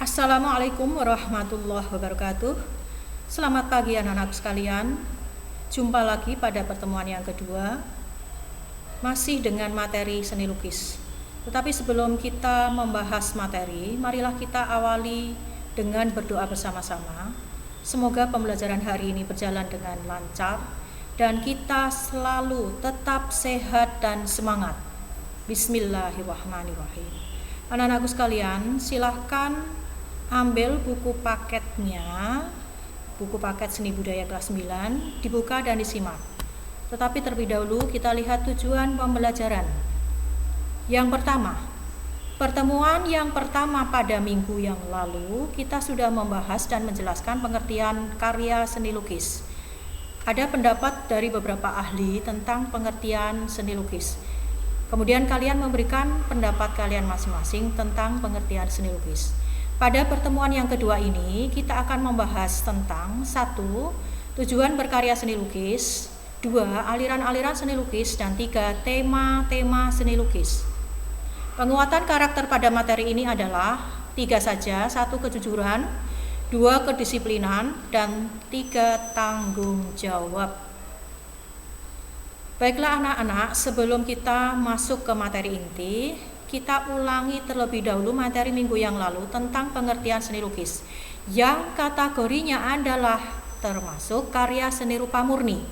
Assalamualaikum warahmatullahi wabarakatuh. Selamat pagi anak-anak sekalian. Jumpa lagi pada pertemuan yang kedua, masih dengan materi seni lukis. Tetapi sebelum kita membahas materi, marilah kita awali dengan berdoa bersama-sama. Semoga pembelajaran hari ini berjalan dengan lancar dan kita selalu tetap sehat dan semangat. Bismillahirrahmanirrahim. Anak-anakku sekalian, silahkan ambil buku paketnya, buku paket seni budaya kelas 9, dibuka dan disimak. Tetapi terlebih dahulu kita lihat tujuan pembelajaran. Yang pertama, pertemuan yang pertama pada minggu yang lalu kita sudah membahas dan menjelaskan pengertian karya seni lukis. Ada pendapat dari beberapa ahli tentang pengertian seni lukis. Kemudian kalian memberikan pendapat kalian masing-masing tentang pengertian seni lukis. Pada pertemuan yang kedua ini, kita akan membahas tentang 1. Tujuan berkarya seni lukis, 2. Aliran-aliran seni lukis, dan 3. Tema-tema seni lukis. Penguatan karakter pada materi ini adalah 3 saja, 1. Kejujuran, 2. Kedisiplinan, dan 3. Tanggung jawab. Baiklah anak-anak, sebelum kita masuk ke materi inti, kita ulangi terlebih dahulu materi minggu yang lalu tentang pengertian seni lukis, yang kategorinya adalah termasuk karya seni rupa murni.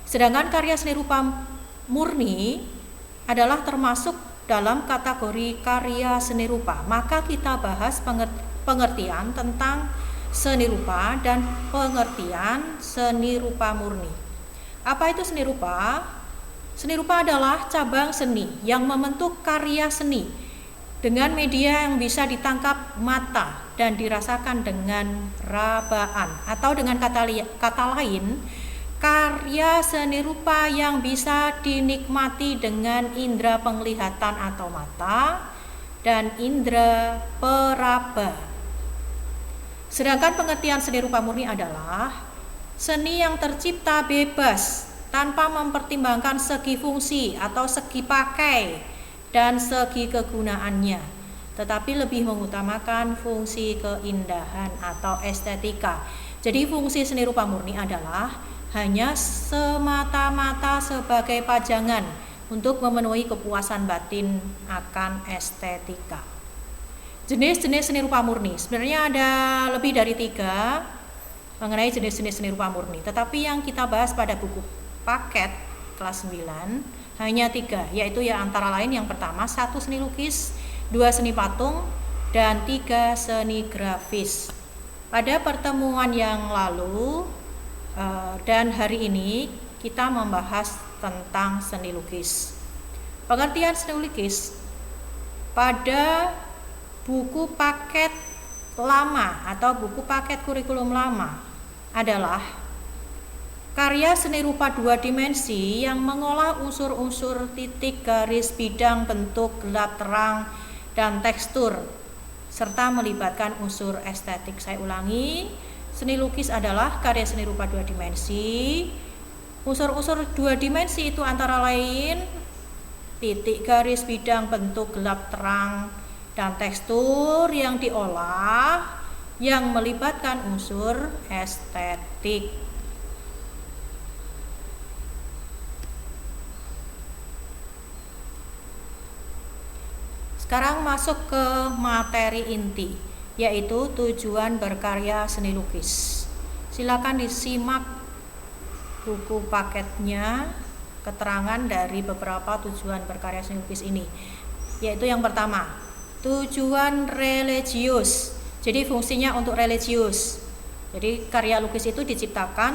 Sedangkan karya seni rupa murni adalah termasuk dalam kategori karya seni rupa. Maka kita bahas pengertian tentang seni rupa dan pengertian seni rupa murni. Apa itu seni rupa? Seni rupa adalah cabang seni yang membentuk karya seni dengan media yang bisa ditangkap mata dan dirasakan dengan rabaan, atau dengan kata lain, karya seni rupa yang bisa dinikmati dengan indera penglihatan atau mata dan indera peraba. Sedangkan pengertian seni rupa murni adalah seni yang tercipta bebas tanpa mempertimbangkan segi fungsi atau segi pakai dan segi kegunaannya, tetapi lebih mengutamakan fungsi keindahan atau estetika. Jadi fungsi seni rupa murni adalah hanya semata-mata sebagai pajangan untuk memenuhi kepuasan batin akan estetika. Jenis-jenis seni rupa murni sebenarnya ada lebih dari 3 mengenai jenis-jenis seni rupa murni, tetapi yang kita bahas pada buku paket kelas 9 hanya 3, yaitu antara lain yang pertama 1 seni lukis, 2 seni patung, dan 3 seni grafis. Pada pertemuan yang lalu dan hari ini kita membahas tentang seni lukis. Pengertian seni lukis pada buku paket lama atau buku paket kurikulum lama adalah karya seni rupa 2 dimensi yang mengolah unsur-unsur titik, garis, bidang, bentuk, gelap, terang, dan tekstur, serta melibatkan unsur estetik. Saya ulangi, seni lukis adalah karya seni rupa 2 dimensi. Unsur-unsur 2 dimensi itu antara lain titik, garis, bidang, bentuk, gelap, terang, dan tekstur yang diolah yang melibatkan unsur estetik. Sekarang masuk ke materi inti, yaitu tujuan berkarya seni lukis. Silakan disimak buku paketnya, keterangan dari beberapa tujuan berkarya seni lukis ini. Yaitu yang pertama, tujuan religius. Jadi fungsinya untuk religius. Jadi karya lukis itu diciptakan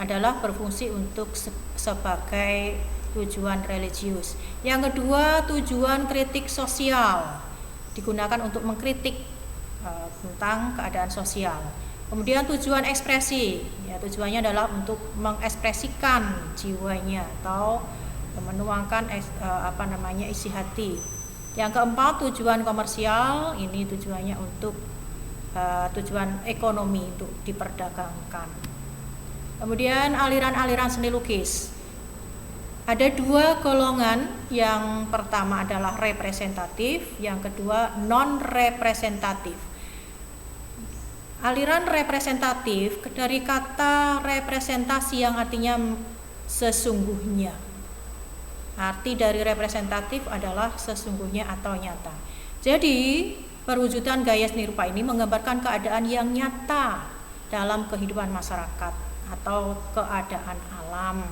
adalah berfungsi untuk sebagai tujuan religius. Yang kedua, tujuan kritik sosial, digunakan untuk mengkritik tentang keadaan sosial. Kemudian tujuan ekspresi, tujuannya adalah untuk mengekspresikan jiwanya atau menuangkan isi hati. Yang keempat, tujuan komersial, ini tujuannya untuk tujuan ekonomi, untuk diperdagangkan. Kemudian aliran-aliran seni lukis. Ada 2 golongan, yang pertama adalah representatif, yang kedua non representatif. Aliran representatif dari kata representasi yang artinya sesungguhnya. Arti dari representatif adalah sesungguhnya atau nyata. Jadi, perwujudan gaya seni rupa ini menggambarkan keadaan yang nyata dalam kehidupan masyarakat atau keadaan alam.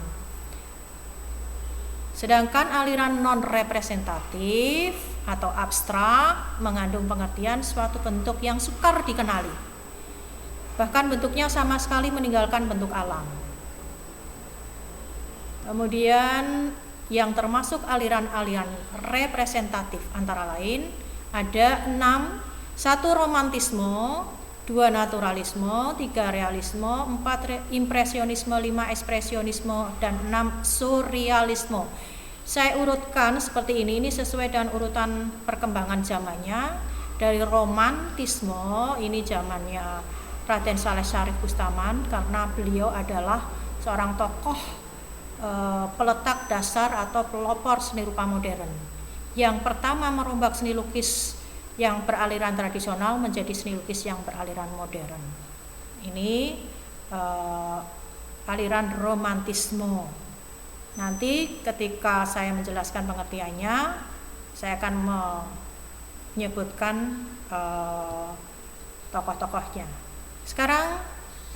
Sedangkan aliran non-representatif atau abstrak mengandung pengertian suatu bentuk yang sukar dikenali. Bahkan bentuknya sama sekali meninggalkan bentuk alam. Kemudian yang termasuk aliran-aliran representatif antara lain ada 6, 1 romantisme, 2 naturalisme, 3 realisme, 4 impresionisme, 5 ekspresionisme, dan 6 surrealisme. Saya urutkan seperti ini sesuai dengan urutan perkembangan zamannya. Dari romantisme, ini zamannya Raden Saleh Syarif Bustaman, karena beliau adalah seorang tokoh peletak dasar atau pelopor seni rupa modern. Yang pertama merombak seni lukis yang beraliran tradisional menjadi seni lukis yang beraliran modern. Ini aliran romantisme. Nanti ketika saya menjelaskan pengertiannya, saya akan menyebutkan tokoh-tokohnya. Sekarang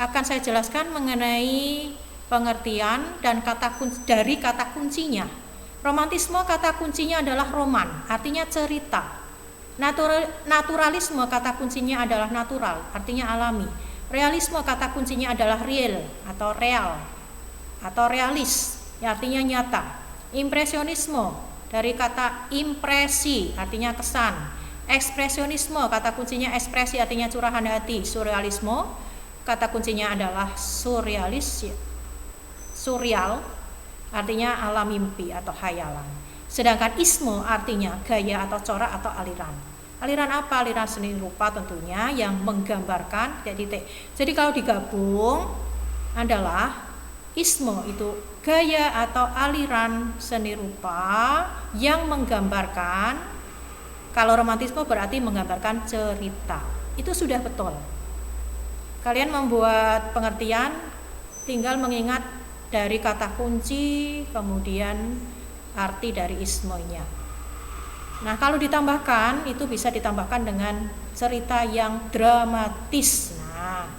akan saya jelaskan mengenai pengertian dan dari kata kuncinya. Romantisme kata kuncinya adalah roman, artinya cerita. Naturalisme kata kuncinya adalah natural, artinya alami. Realisme kata kuncinya adalah real atau real atau realis, artinya nyata. Impresionisme dari kata impresi, artinya kesan. Ekspresionisme kata kuncinya ekspresi, artinya curahan hati. Surrealisme kata kuncinya adalah surrealis, surreal, artinya alam mimpi atau khayalan. Sedangkan isme artinya gaya atau corak atau aliran. Aliran apa? Aliran seni rupa tentunya yang menggambarkan. Jadi kalau digabung adalah isme itu gaya atau aliran seni rupa yang menggambarkan. Kalau romantisme berarti menggambarkan cerita. Itu sudah betul. Kalian membuat pengertian, tinggal mengingat dari kata kunci, kemudian arti dari ismenya. Nah, kalau ditambahkan, itu bisa ditambahkan dengan cerita yang dramatis. Nah,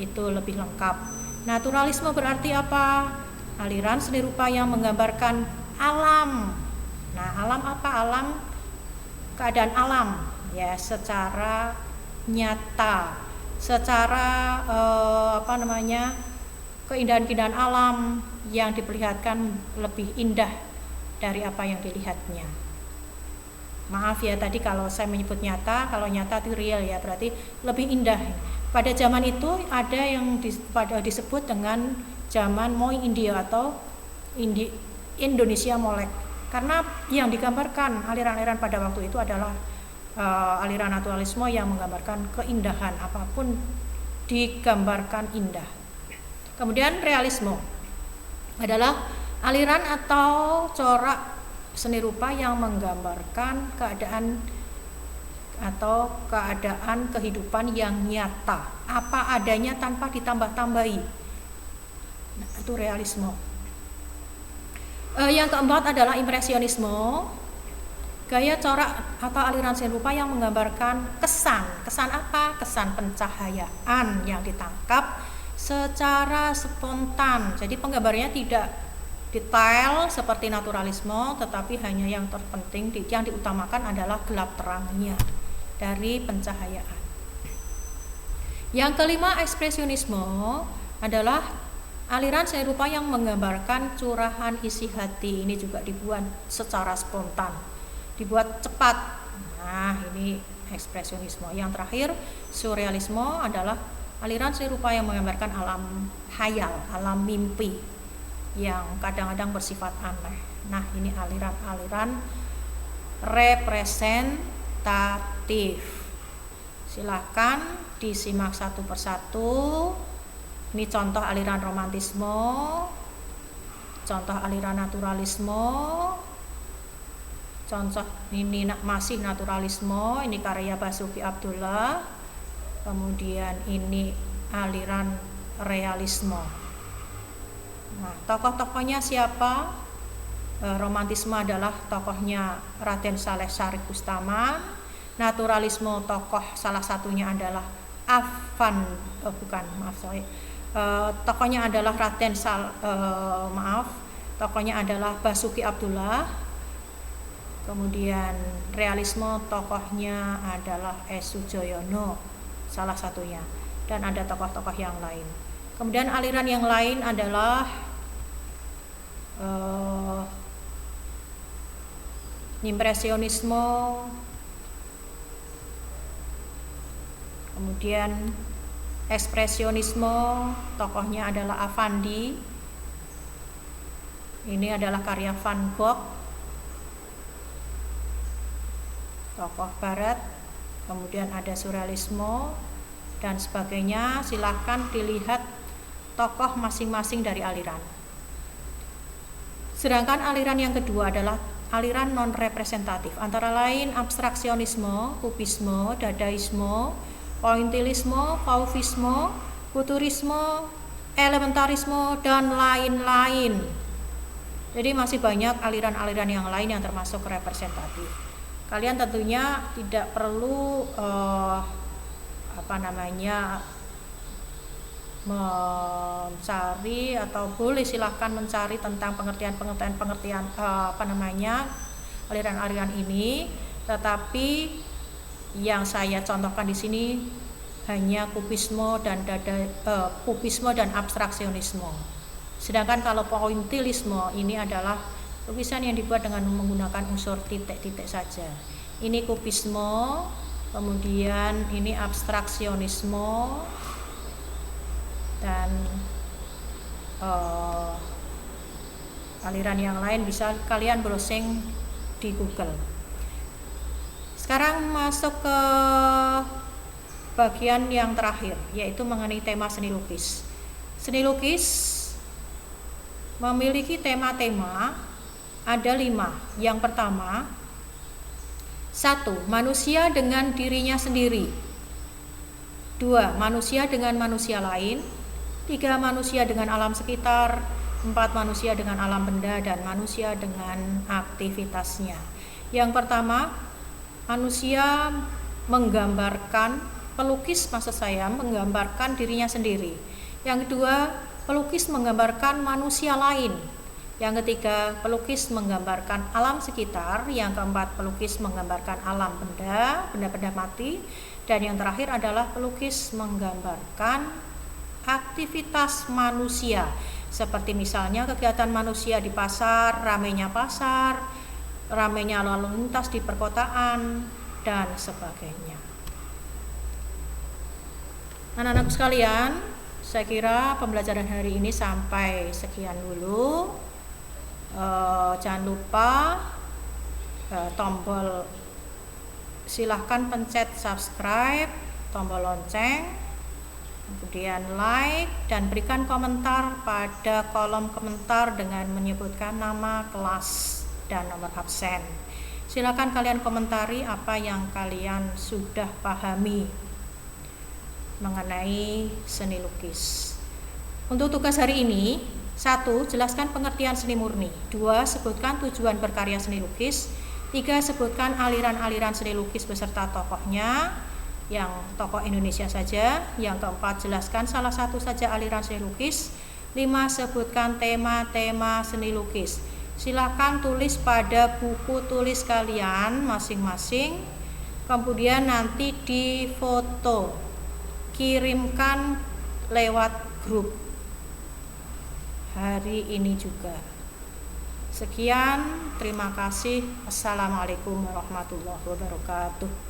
itu lebih lengkap. Naturalisme berarti apa? Aliran seni rupa yang menggambarkan alam. Nah, alam apa? Alam, keadaan alam ya, secara nyata, secara keindahan-keindahan alam yang diperlihatkan lebih indah dari apa yang dilihatnya. Maaf ya tadi kalau saya menyebut nyata, kalau nyata itu real ya, berarti lebih indah. Pada zaman itu ada yang disebut dengan zaman Moi India atau Indonesia Molek. Karena yang digambarkan aliran-aliran pada waktu itu adalah aliran naturalisme yang menggambarkan keindahan, apapun digambarkan indah. Kemudian realisme adalah aliran atau corak seni rupa yang menggambarkan keadaan atau keadaan kehidupan yang nyata, apa adanya tanpa ditambah-tambahi. Nah, itu realisme. Yang keempat adalah impresionisme, gaya corak atau aliran seni rupa yang menggambarkan kesan. Kesan apa? Kesan pencahayaan yang ditangkap secara spontan. Jadi penggambarannya tidak detail seperti naturalisme, tetapi hanya yang terpenting, yang diutamakan adalah gelap terangnya dari pencahayaan. Yang kelima, ekspresionisme adalah aliran seni rupa yang menggambarkan curahan isi hati. Ini juga dibuat secara spontan, dibuat cepat. Nah, ini ekspresionisme. Yang terakhir, surrealisme adalah aliran seni rupa yang menggambarkan alam khayal, alam mimpi yang kadang-kadang bersifat aneh. Nah, ini aliran-aliran representatif. Silakan disimak satu persatu. Ini contoh aliran romantisme, contoh aliran naturalisme, contoh ini masih naturalisme. Ini karya Basuki Abdullah. Kemudian ini aliran realisme. Nah, tokoh-tokohnya siapa? Romantisme adalah tokohnya Raden Saleh Sharif Kustaman. Naturalisme tokoh salah satunya adalah tokohnya adalah tokohnya adalah Basuki Abdullah. Kemudian realisme tokohnya adalah S. Sujoyono salah satunya, dan ada tokoh-tokoh yang lain. Kemudian aliran yang lain adalah impresionisme, kemudian ekspresionisme, tokohnya adalah Avandi. Ini adalah karya Van Gogh, tokoh barat. Kemudian ada surrealisme dan sebagainya. Silahkan dilihat tokoh masing-masing dari aliran. Sedangkan aliran yang kedua adalah aliran non-representatif, antara lain abstraksionisme, kubisme, dadaisme, pointilisme, fauvisme, futurisme, elementarisme, dan lain-lain. Jadi masih banyak aliran-aliran yang lain yang termasuk representatif. Kalian tentunya tidak perlu mencari, atau boleh silahkan mencari tentang pengertian aliran-aliran ini, tetapi yang saya contohkan di sini hanya kubisme dan abstraksionisme. Sedangkan kalau pointilisme ini adalah lukisan yang dibuat dengan menggunakan unsur titik-titik saja. Ini kubisme, kemudian ini abstraksionisme, dan aliran yang lain bisa kalian browsing di Google. Sekarang masuk ke bagian yang terakhir, yaitu mengenai tema seni lukis. Seni lukis memiliki tema-tema, ada 5. Yang pertama, 1. Manusia dengan dirinya sendiri. 2. Manusia dengan manusia lain. 3. Manusia dengan alam sekitar. 4. Manusia dengan alam benda, dan manusia dengan aktivitasnya. Yang pertama, manusia menggambarkan, pelukis maksud saya menggambarkan dirinya sendiri. Yang kedua, pelukis menggambarkan manusia lain. Yang ketiga, pelukis menggambarkan alam sekitar. Yang keempat, pelukis menggambarkan alam benda-benda mati. Dan yang terakhir adalah pelukis menggambarkan aktivitas manusia, seperti misalnya kegiatan manusia di pasar, ramainya lalu lintas di perkotaan, dan sebagainya. Anak-anak sekalian, saya kira pembelajaran hari ini sampai sekian dulu. Jangan lupa silahkan pencet subscribe, tombol lonceng, kemudian like, dan berikan komentar pada kolom komentar dengan menyebutkan nama, kelas, dan nomor absen. Silakan kalian komentari apa yang kalian sudah pahami mengenai seni lukis. Untuk tugas hari ini, 1. Jelaskan pengertian seni murni. 2. Sebutkan tujuan berkarya seni lukis. 3. Sebutkan aliran-aliran seni lukis beserta tokohnya, yang tokoh Indonesia saja. Yang keempat, jelaskan salah satu saja aliran seni lukis. 5. Sebutkan tema-tema seni lukis. Silakan tulis pada buku tulis kalian masing-masing, kemudian nanti difoto, kirimkan lewat grup hari ini juga. Sekian, terima kasih. Assalamualaikum warahmatullahi wabarakatuh.